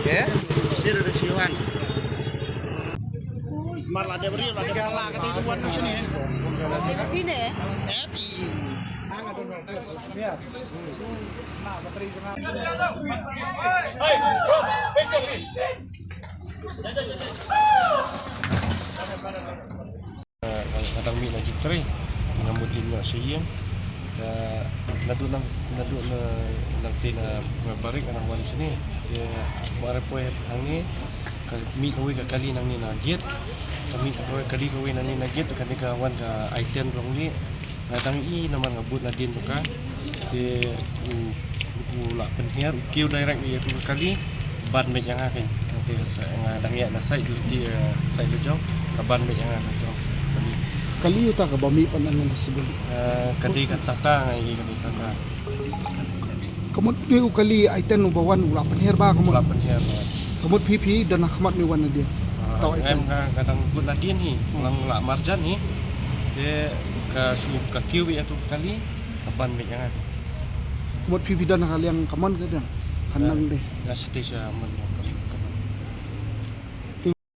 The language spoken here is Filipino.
Ya, sir ada siwan. Malah ada beri, ada kalah kata itu buat di sini. Ini ya? Kadang mi na jitri ngamut linyo siyeng nadu nang tina barik anang wan sini ya mare poe hangi mi kawi ka kali nang ni nagit kami kawi kali kawi nang ni nagit kanika wan ka item rong ni ngatang I naman ngabut na din ka de ula penhiar kiu direct ya tu kali ban me yang akin nanti ngadang ya na sai di sai lejo ka ban me yang akin Kali uta ka bami panan na sibol. Kadi katata ngai kadi tata. Kamot ni ukali aiten no bawan ula penher ba kamot. Ula penher. Kamot pipi dan kamot ni wan dia. Tahu aiten. Kadang good nadin hi, ulang ula marjan hi. Te ka su ka kiwi atau kali aban me yang. Kamot pipi dan hal yang kaman kadang hanang deh. Ya setisya man.